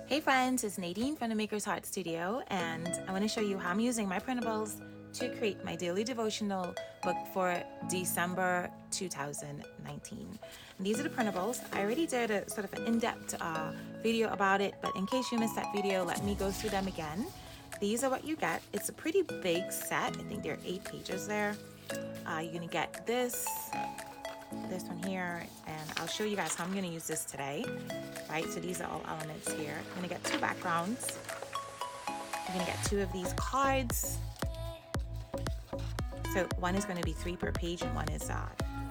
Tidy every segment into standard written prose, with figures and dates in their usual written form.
Hey friends, it's Nadine from the Maker's Heart Studio, and I want to show you how I'm using my printables to create my daily devotional book for December 2019. And these are the printables. I already did a sort of an in-depth video about it, but in case you missed that video, let me go through them again. These are what you get. It's a pretty big set. I think there are 8 pages there. You're going to get this one here, and I'll show you guys how I'm going to use this today. Right, so these are all elements here. I'm going to get 2 backgrounds. I'm going to get 2 of these cards. So one is going to be 3 per page and one is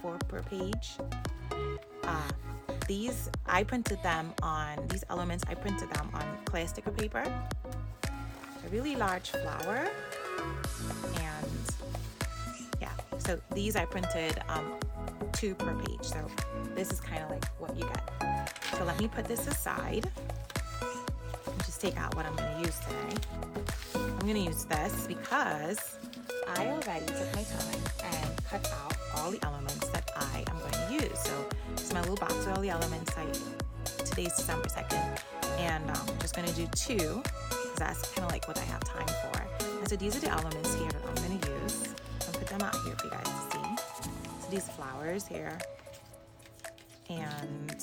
4 per page. These elements I printed them on clear sticker paper. A really large flower, and yeah, so these I printed 2 per page. So this is kind of like what you get. So let me put this aside and just take out what I'm going to use today. I'm going to use this because I already took my time and cut out all the elements that I am going to use. So this is my little box with all the elements. Today's December 2nd, and I'm just going to do 2 because that's kind of like what I have time for. And so these are the elements here that I'm going to use. I'll put them out here for you guys to see. So these flowers here, and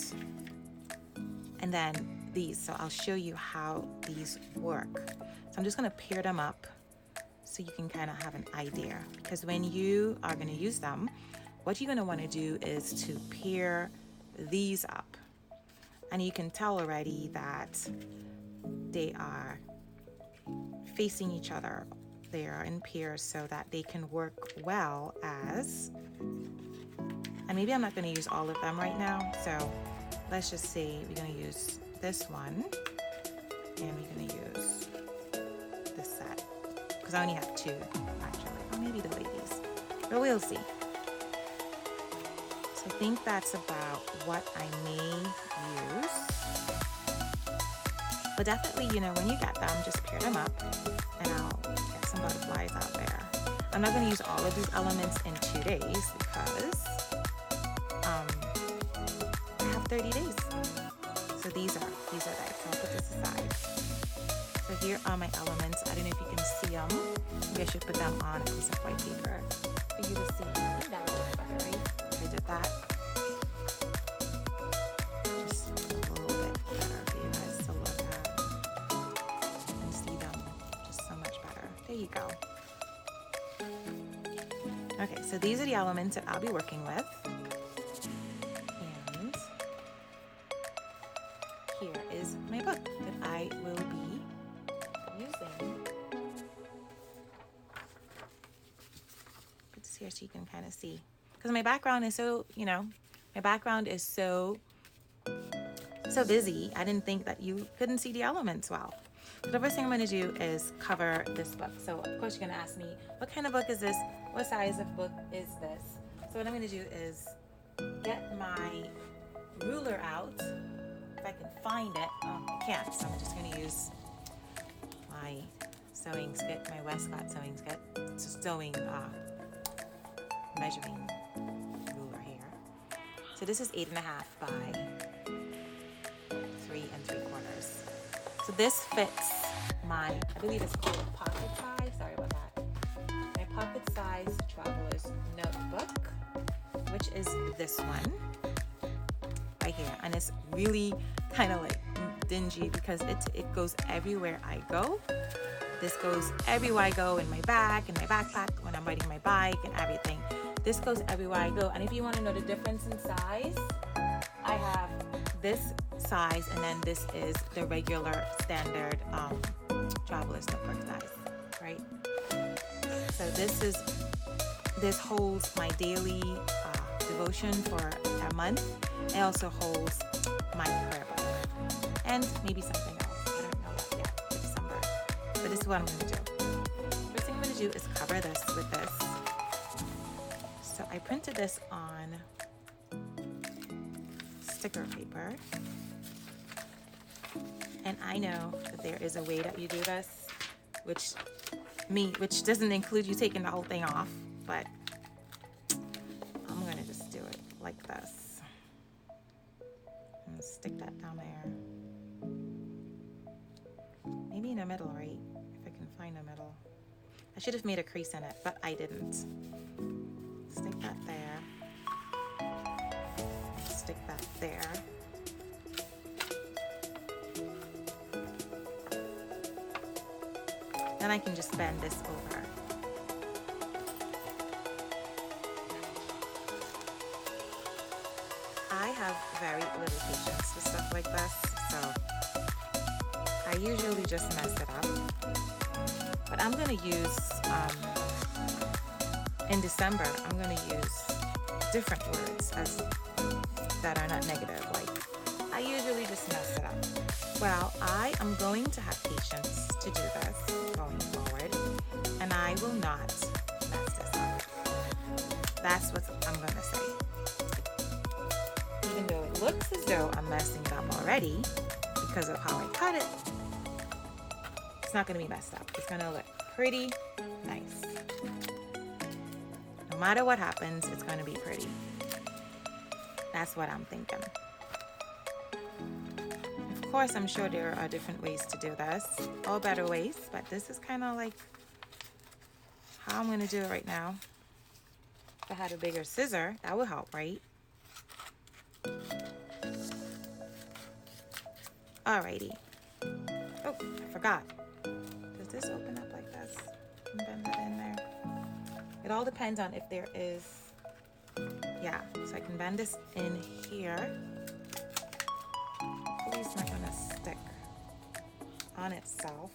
then these. So I'll show you how these work. So I'm just going to pair them up so you can kind of have an idea, because when you are going to use them, what you're going to want to do is to pair these up. And you can tell already that they are facing each other. They are in pairs so that they can work well as, and maybe I'm not going to use all of them right now. So let's just say we're going to use this one, and we're going to use this set, because I only have 2 actually, or maybe the ladies, but we'll see. So I think that's about what I may use, but definitely, when you get them, just pair them up, and I'll get some butterflies out there. I'm not going to use all of these elements in 2 days because I have 30 days. So these are there. So I'll put this aside. So here are my elements. I don't know if you can see them. Maybe I should put them on a piece of white paper for you to see. I think that would look better, right? I did that. Just a little bit better for you guys to look at and see them just so much better. There you go. Okay, so these are the elements that I'll be working with. And here is my book that I will be using. Put this here so you can kind of see. Because my background is so busy, I didn't think that you couldn't see the elements well. So the first thing I'm going to do is cover this book. So of course you're going to ask me, what kind of book is this? What size of book is this? So what I'm going to do is get my ruler out. If I can find it. I can't, so I'm just going to use my sewing skit, my Westcott sewing skit. It's a measuring ruler here. So this is 8.5 by 3 3/4. So this fits my, I believe it's called pocket size. Sorry about that. My pocket size traveler's notebook, which is this one right here, and it's really kind of like dingy because it goes everywhere I go. This goes everywhere I go, in my bag, in my backpack, when I'm riding my bike and everything. This goes everywhere I go. And if you want to know the difference in size, I have this size, and then this is the regular standard traveler's notebook size, right? So this holds my daily devotion for a month. It also holds my prayer book and maybe something else. I don't know that yet for December, but this is what I'm going to do. First thing I'm going to do is cover this with this. So I printed this on sticker paper, and I know that there is a way that you do this, which doesn't include you taking the whole thing off, but I'm going to just do it like this and stick that down there. maybe in the middle, right? If I can find the middle. I should have made a crease in it, but I didn't. Stick that there. Stick that there. Then I can just bend this over. I have very little patience with stuff like this, so I usually just mess it up. But I'm gonna use, in December, I'm gonna use different words that are not negative. Like, I usually just mess it up. Well, I am going to have patience to do this going forward, and I will not mess this up. That's what I'm gonna say. Even though it looks as though I'm messing it up already because of how I cut it, it's not gonna be messed up. It's gonna look pretty nice. No matter what happens, it's gonna be pretty. That's what I'm thinking. Of course, I'm sure there are different ways to do this, or better ways, but this is kind of like how I'm gonna do it right now. If I had a bigger scissor, that would help, right? Alrighty. Oh, I forgot. Does this open up like this? Can bend that in there. It all depends on if there is, yeah. So I can bend this in here. Hopefully it's not gonna stick on itself.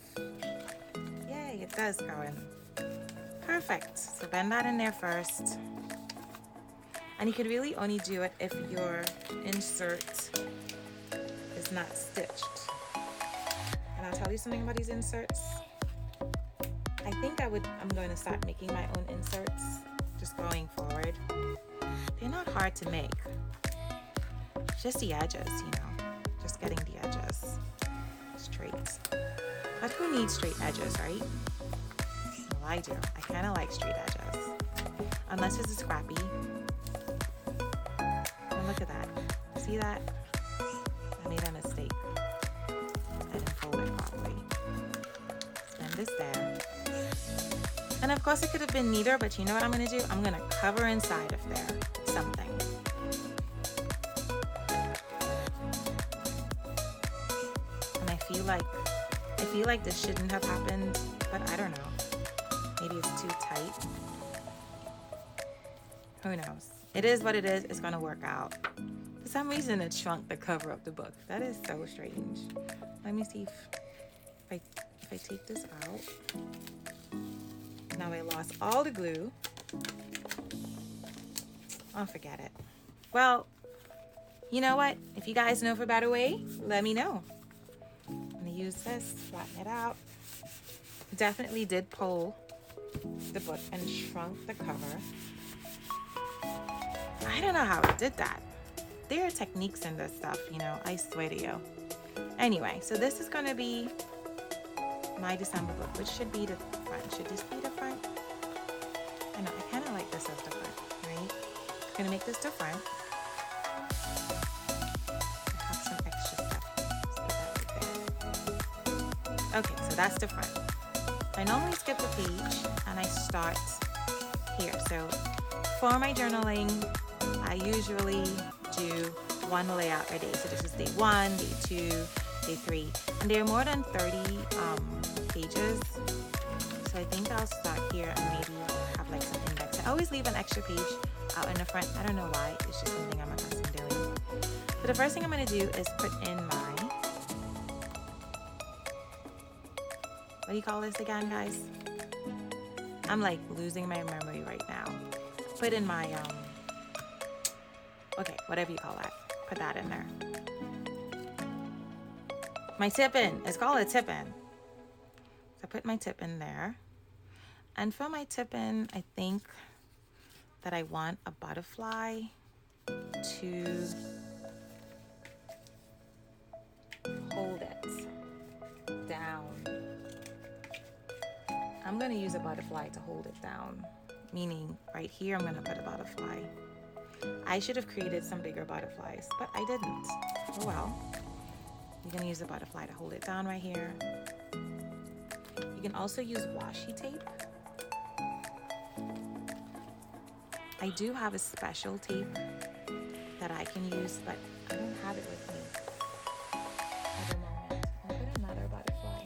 Yay, it does go in. Perfect. So bend that in there first. And you could really only do it if your insert is not stitched. And I'll tell you something about these inserts. I think I'm going to start making my own inserts just going forward. They're not hard to make. Just the edges, you know. Just getting the edges straight. But who needs straight edges, right? Well, I do. I kind of like straight edges. Unless it's a scrappy. And look at that. See that? I made a mistake. I didn't fold it properly. Bend this there. And of course it could have been neater, but you know what I'm going to do? I'm going to cover inside of there with something. And I feel like this shouldn't have happened, but I don't know. Maybe it's too tight. Who knows? It is what it is. It's going to work out. For some reason, it shrunk the cover of the book. That is so strange. Let me see if I take this out. Now I lost all the glue. I'll forget it. Well, you know what? If you guys know of a better way, let me know. I'm gonna use this, flatten it out. Definitely did pull the book and shrunk the cover. I don't know how it did that. There are techniques in this stuff, you know, I swear to you. Anyway, so this is gonna be my December book, which should be the front. Should this be the front? I know, I kind of like this as the front, right? I'm gonna make this the front. I have some extra stuff. Let's put that right there. Okay, so that's the front. I normally skip a page and I start here. So for my journaling, I usually do one layout a day. So this is day 1, day 2, day 3, and there are more than 30 pages. So I think I'll start here and maybe have like some index. I always leave an extra page out in the front. I don't know why. It's just something I'm accustomed doing. But the first thing I'm going to do is put in my, what do you call this again, guys? I'm like losing my memory right now. Put in my, okay, whatever you call that. Put that in there. My tip in. It's called a tip in. So I put my tip in there. And for my tip in, I think that I want a butterfly to hold it down. I'm going to use a butterfly to hold it down. Meaning right here, I'm going to put a butterfly. I should have created some bigger butterflies, but I didn't. Oh well. You're going to use a butterfly to hold it down right here. You can also use washi tape. I do have a special tape that I can use, but I don't have it with me at the moment. I'll put another butterfly.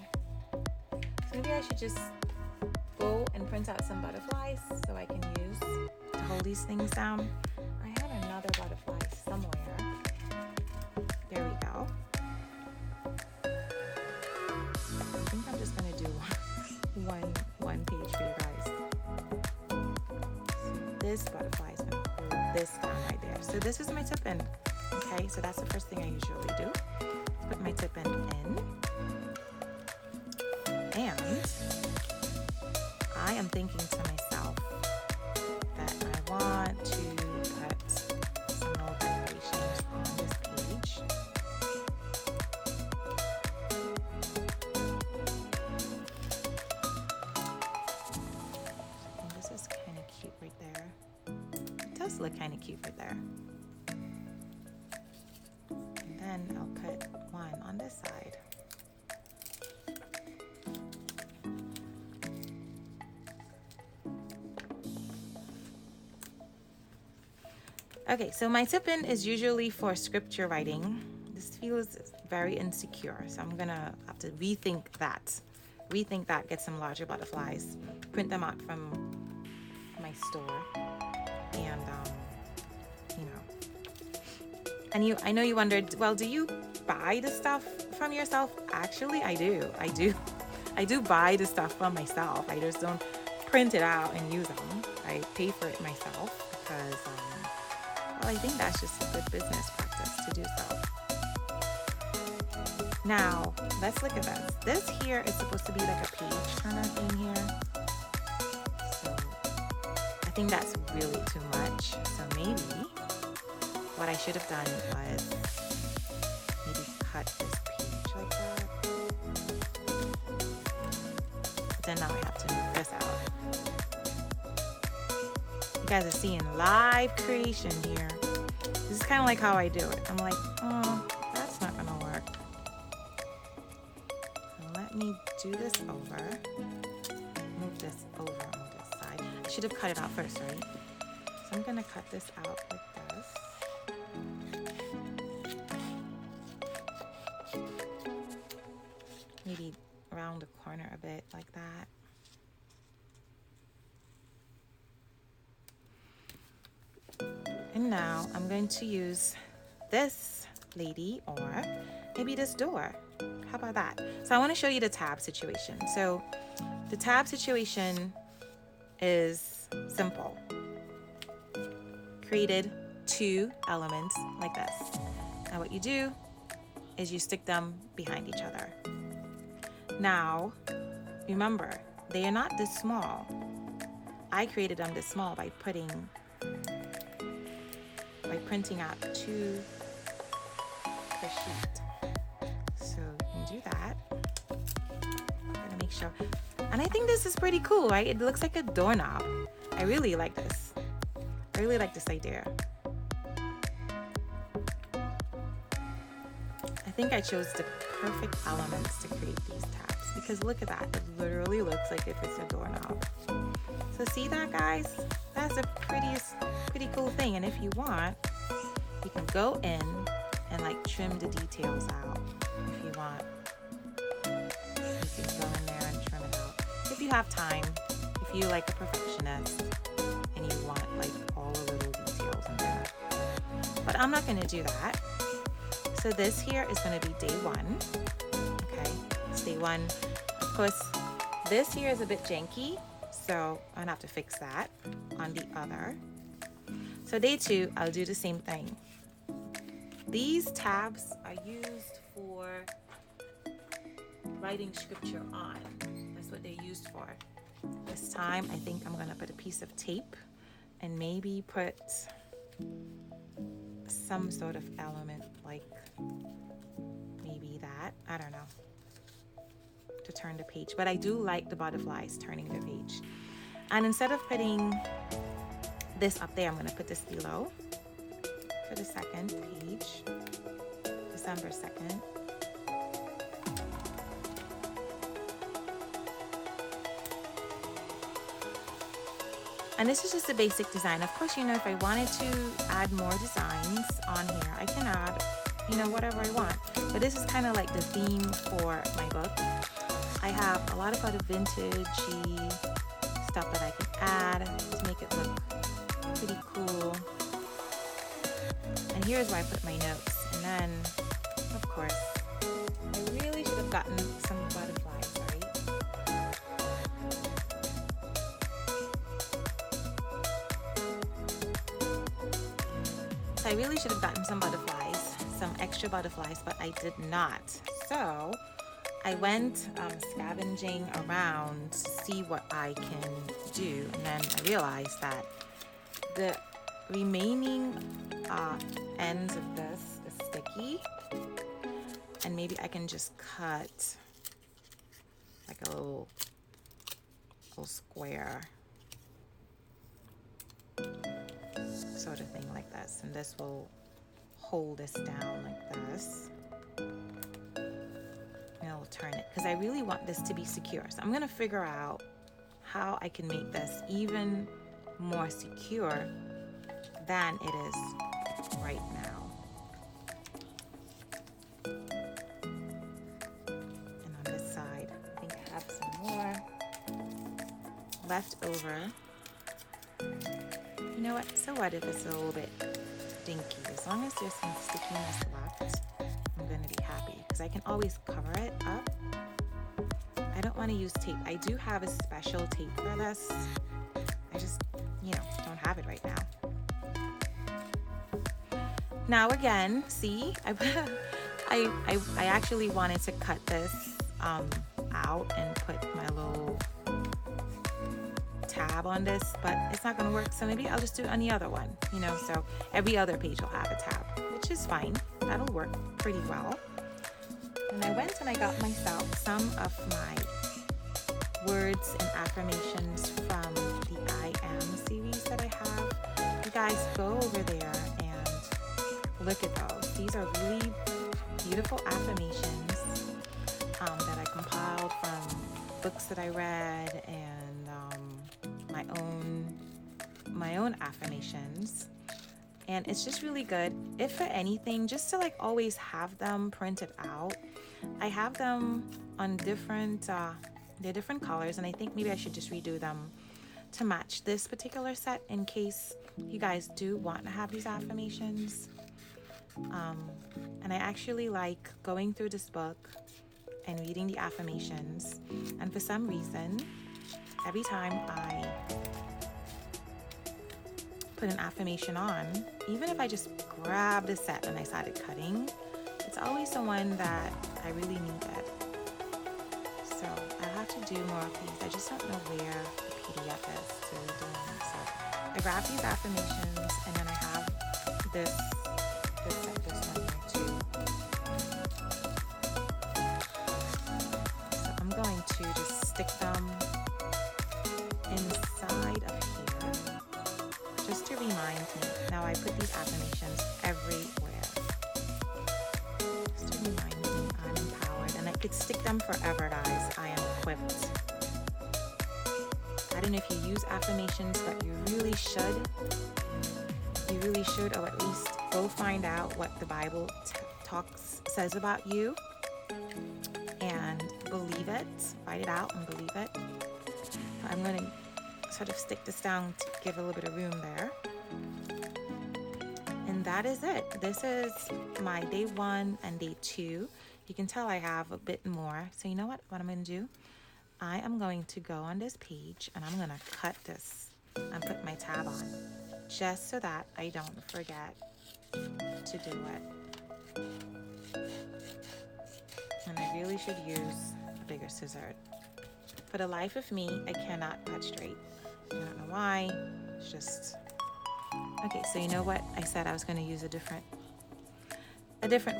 So maybe I should just go and print out some butterflies so I can use to hold these things down. I have another butterfly somewhere. There we go. I think I'm just gonna do one page for you guys. So this butterfly is gonna hold this down right there. So this is my tip in. Okay, so that's the first thing I usually do. Put my tip in. And I am thinking to myself that I want to put some more decorations on this page. And this is kind of cute right there. It does look kind of cute right there. And then I'll put one on this side. Okay, so my tip-in is usually for scripture writing. This feels very insecure, so I'm gonna have to rethink that. Get some larger butterflies, print them out from my store, and I know you wondered, well, do you buy the stuff from yourself? Actually, I do. I do buy the stuff from myself. I just don't print it out and use them. I pay for it myself because. Well, I think that's just a good business practice to do so. Now, let's look at this. This here is supposed to be like a page turner thing here. So I think that's really too much. So maybe what I should have done was maybe cut this page like that. But then now I have to move this out. You guys are seeing live creation here. This is kind of like how I do it. I'm like, oh, that's not gonna work. So let me do this over. Move this over on this side. I should have cut it out first, right? So I'm gonna cut this out like this. Maybe around the corner a bit like that. And now I'm going to use this lady or maybe this door. How about that? So I want to show you the tab situation. So the tab situation is simple. Created 2 elements like this. Now what you do is you stick them behind each other. Now, remember, they are not this small. I created them this small by printing out 2 per sheet. So you can do that. I'm gonna make sure. And I think this is pretty cool, right? It looks like a doorknob. I really like this. I really like this idea. I think I chose the perfect elements to create these tabs because look at that. It literally looks like if it's a doorknob. So see that, guys? That's a pretty cool thing. And if you want, you can go in and like trim the details out if you want. You can go in there and trim it out. If you have time, if you like a perfectionist and you want like all the little details in there. But I'm not gonna do that. So this here is gonna be day 1. Okay, it's day 1. Of course, this here is a bit janky, so I'm gonna have to fix that on the other. So day 2, I'll do the same thing. These tabs are used for writing scripture on. That's what they're used for. This time, I think I'm gonna put a piece of tape and maybe put some sort of element like maybe that. I don't know. To turn the page. But I do like the butterflies turning the page. And instead of putting this up there, I'm gonna put this below for the second page, December 2nd. And this is just a basic design. Of course, you know, if I wanted to add more designs on here, I can add, you know, whatever I want. But this is kind of like the theme for my book. I have a lot of other vintagey stuff that I can add to make it look pretty cool. And here's where I put my notes. And then, of course, I really should have gotten some butterflies, right? So I really should have gotten some butterflies, some extra butterflies, but I did not. So I went scavenging around to see what I can do. And then I realized that the remaining ends of this is sticky, and maybe I can just cut like a little square sort of thing like this, and this will hold this down like this, and I'll turn it because I really want this to be secure. So I'm gonna figure out how I can make this even more secure than it is right now. And on this side, I think I have some more left over. You know what? So what if it's a little bit dinky? As long as there's some stickiness left, I'm going to be happy because I can always cover it up. I don't want to use tape. I do have a special tape for this. I just, you know, don't have it right now. Now again, see, I actually wanted to cut this out and put my little tab on this, but it's not going to work. So maybe I'll just do it on the other one, you know, so every other page will have a tab, which is fine. That'll work pretty well. And I went and I got myself some of my words and affirmations from the I Am series that I have. You guys go over there and look at those. These are really beautiful affirmations that I compiled from books that I read and my own affirmations. And it's just really good, if for anything, just to like always have them printed out. I have them on different they're different colors, and I think maybe I should just redo them to match this particular set in case you guys do want to have these affirmations. And I actually like going through this book and reading the affirmations, and for some reason every time I put an affirmation on, even if I just grabbed a set and I started cutting, it's always the one that I really needed. So I'll have to do more of these. I just don't know where the PDF is to do them. So I grab these affirmations, and then I have this one here too. So I'm going to just stick them inside of here just to remind me. Now I put these affirmations everywhere just to remind me I'm empowered, and I could stick them forever, guys. I am equipped. I don't know if you use affirmations, but you really should. You really should, or at least go find out what the Bible says about you and believe it. Write it out and believe it. I'm going to sort of stick this down to give a little bit of room there. And that is it. This is my day 1 and day 2. You can tell I have a bit more. So you know what I'm going to do? I am going to go on this page and I'm going to cut this and put my tab on, just so that I don't forget to do it. And I really should use a bigger scissor. For the life of me, I cannot cut straight. I don't know why. It's just... Okay, so you know what? I said I was going to use a different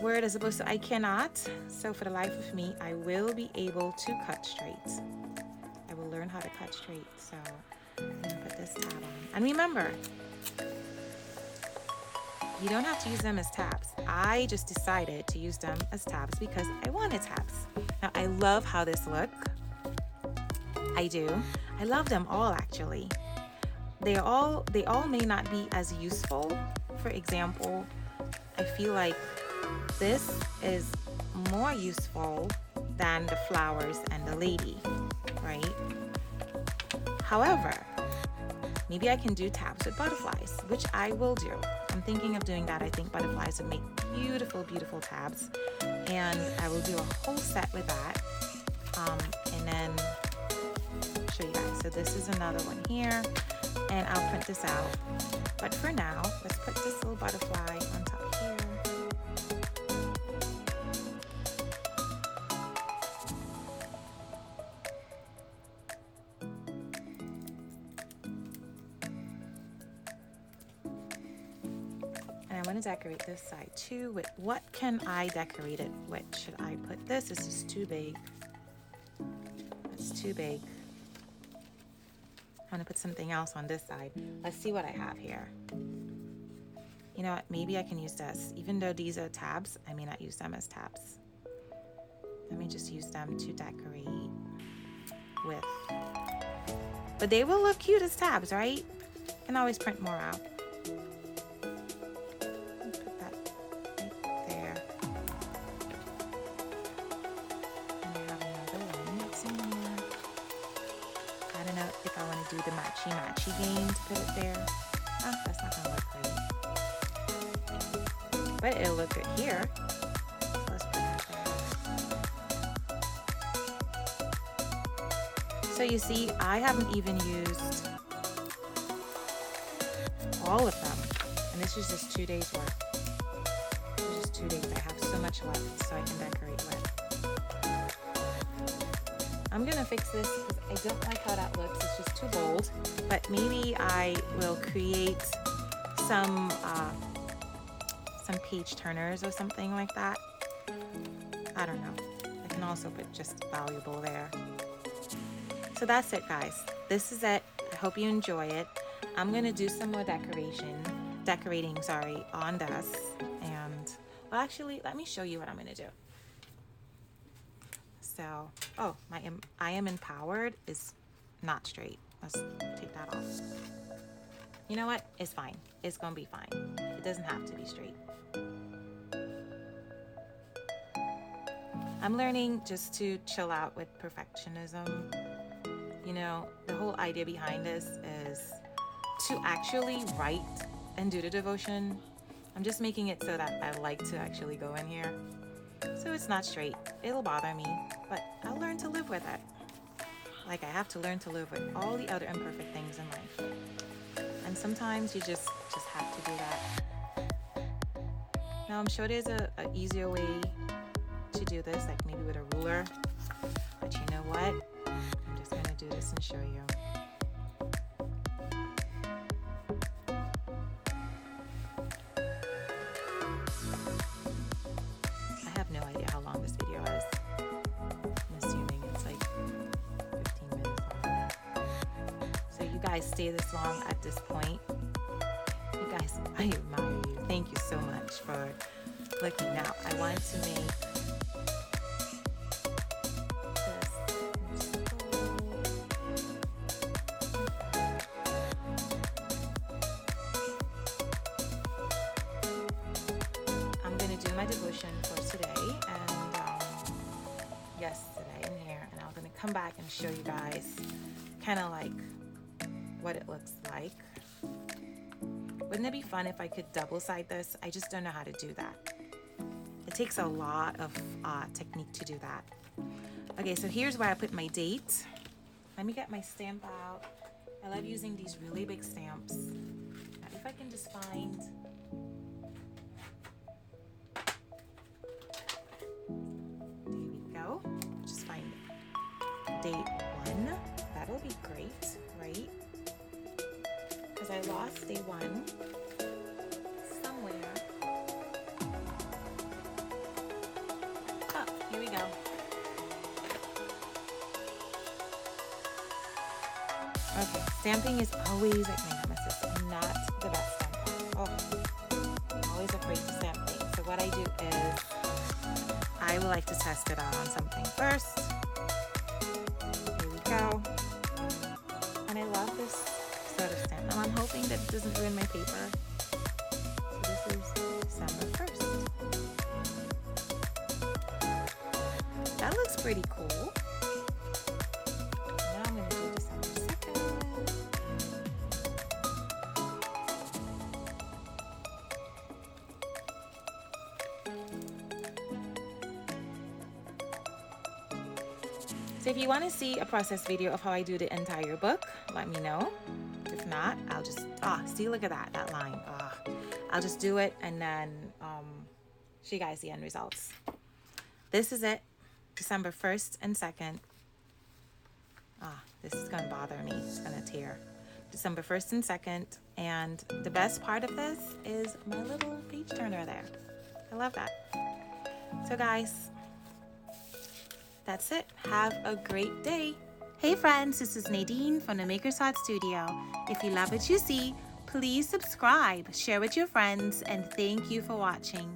word as opposed to I cannot. So for the life of me, I will be able to cut straight. I will learn how to cut straight. So I'm going to put this tab on. And remember, you don't have to use them as tabs. I just decided to use them as tabs because I wanted tabs. Now, I love how this look. I do. I love them all, actually. they all may not be as useful. For example, I feel like this is more useful than the flowers and the lady, right? However, maybe I can do tabs with butterflies, which I will do. I'm thinking of doing that. I think butterflies would make beautiful, beautiful tabs. And I will do a whole set with that. And then show you guys. So this is another one here. And I'll print this out. But for now, let's put this little butterfly on top here. And I want to decorate this side too with, what can I decorate it with? Should I put this? This is too big. It's too big. I'm gonna put something else on this side. Let's see what I have here. You know what, maybe I can use this. Even though these are tabs, I may not use them as tabs. Let me just use them to decorate with. But they will look cute as tabs, right? Can always print more out. Put that right there. And I have another one that's in here. I don't know if I want to do the matchy game to put it there. Oh, that's not gonna look great. But it'll look good here. So let's put that there. So you see, I haven't even used all of them. And this is just 2 days worth. This is just 2 days. I have so much left so I can decorate with. I'm gonna fix this because I don't like how that looks. It's just too bold. But maybe I will create some page turners or something like that. I don't know. I can also put just valuable there. So that's it, guys. This is it. I hope you enjoy it. I'm gonna do some more decorating, on this. And well, actually, let me show you what I'm gonna do. So, oh, I am empowered is not straight. Let's take that off. You know what? It's fine. It's gonna be fine. It doesn't have to be straight. I'm learning just to chill out with perfectionism. You know, the whole idea behind this is to actually write and do the devotion. I'm just making it so that I like to actually go in here. So it's not straight. It'll bother me, but I'll learn to live with it. Like I have to learn to live with all the other imperfect things in life. And sometimes you just have to do that. Now I'm sure there's an easier way to do this, like maybe with a ruler. But you know what? I'm just gonna do this and show you. I have no idea how long this video is. I'm assuming it's like 15 minutes long. So you guys stay this long at this point. You guys, I admire you. Thank you so much for looking. Now I want to make my devotion for today and yesterday in here, and I'm going to come back and show you guys kind of like what it looks like. Wouldn't it be fun if I could double side this? I just don't know how to do that. It takes a lot of technique to do that. Okay, so here's where I put my date. Let me get my stamp out. I love using these really big stamps. Now, if I can just find date 1, that'll be great, right? Because I lost day 1 somewhere. Oh, here we go. Okay, stamping is always like my nemesis. I'm not the best stamper. Oh, I'm always afraid to stamp things. So what I do is I would like to test it out on something first. And I love this sort of stamp. Now that it doesn't ruin my paper. So this is December 1st. That looks pretty cool. Now I'm going to do December 2nd. So if you want to see a process video of how I do the entire book, let me know. If not, I'll just, see, look at that line. I'll just do it and then show you guys the end results. This is it, December 1st and 2nd. This is gonna bother me, it's gonna tear. December 1st and 2nd, and the best part of this is my little page turner there. I love that. So guys, that's it. Have a great day. Hey friends, this is Nadine from the Maker's Heart Studio. If you love what you see, please subscribe, share with your friends, and thank you for watching.